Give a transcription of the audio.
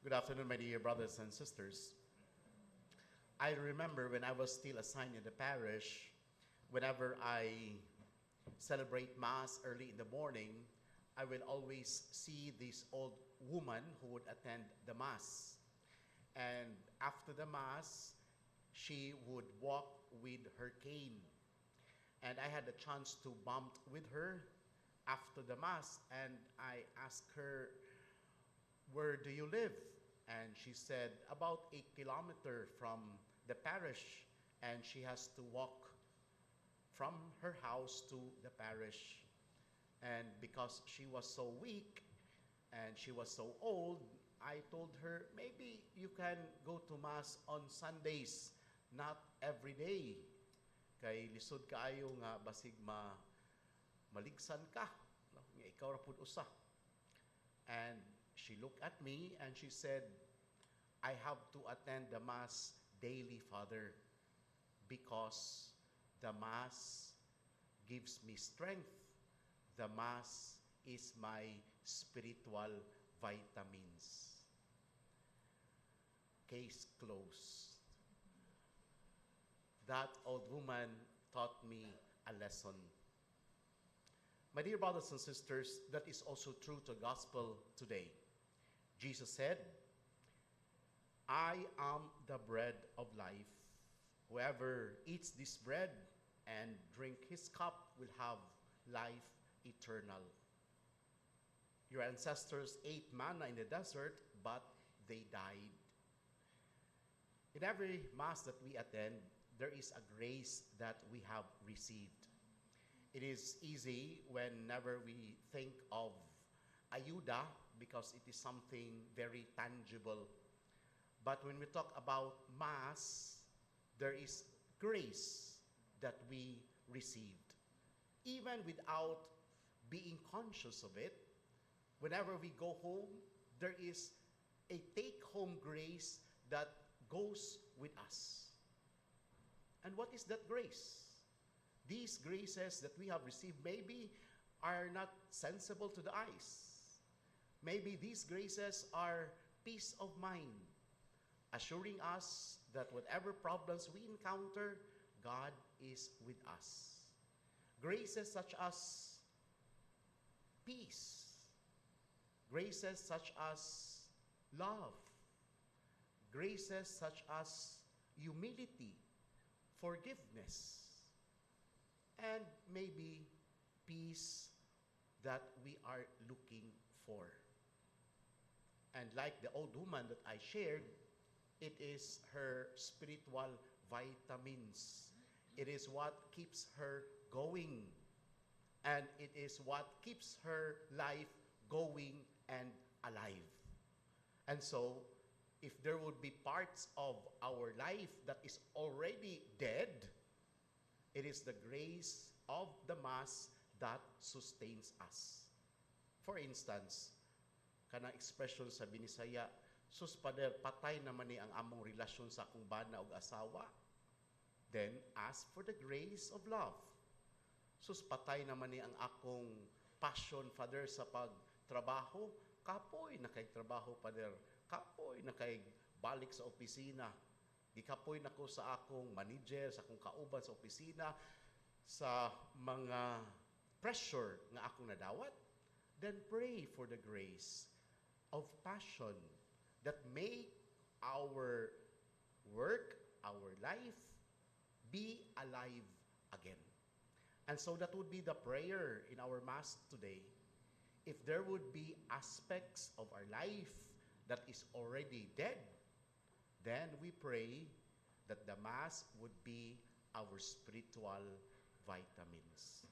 Good afternoon, my dear brothers and sisters. I remember when I was still assigned in the parish, whenever I celebrate Mass early in the morning, I will always see this old woman who would attend the Mass. And after the Mass, she would walk with her cane. And I had the chance to bump with her after the Mass, and I asked her, "Where do you live?" And she said, "About 8 kilometers from the parish." And she has to walk from her house to the parish. And because she was so weak and she was so old, I told her, maybe you can go to Mass on Sundays, not every day. Kay lisod kaayo nga basig maligsan ka. No? Nga ikaw ra pud usa. And she looked at me and she said, "I have to attend the Mass daily, Father, because the Mass gives me strength. The Mass is my spiritual vitamins." Case closed. That old woman taught me a lesson. My dear brothers and sisters, that is also true to gospel today. Jesus said, "I am the bread of life. Whoever eats this bread and drink his cup will have life eternal." Your ancestors ate manna in the desert, but they died. In every Mass that we attend, there is a grace that we have received. It is easy whenever we think of ayuda because it is something very tangible. But when we talk about Mass, there is grace that we received. Even without being conscious of it, whenever we go home, there is a take-home grace that goes with us. And what is that grace? These graces that we have received maybe are not sensible to the eyes. Maybe these graces are peace of mind, assuring us that whatever problems we encounter, God is with us. Graces such as peace, graces such as love, graces such as humility, forgiveness, and maybe peace that we are looking for. And like the old woman that I shared, it is her spiritual vitamins. It is what keeps her going. And it is what keeps her life going and alive. And so, if there would be parts of our life that is already dead, it is the grace of the Mass that sustains us. For instance, kana expression sa Binisaya, "Sus, Pader, patay naman ni ang among relasyon sa akong bana o asawa." Then, ask for the grace of love. "Sus, patay naman ni ang akong passion, Father, sa pagtrabaho." Kapoy na kay trabaho, Father. Kapoy na kay balik sa opisina. Gikapoy na ko sa akong manager, sa akong kauban sa opisina, sa mga pressure nga akong nadawat. Then pray for the grace of passion that make our work, our life, be alive again. And so that would be the prayer in our Mass today. If there would be aspects of our life that is already dead, then we pray that the Mass would be our spiritual vitamins.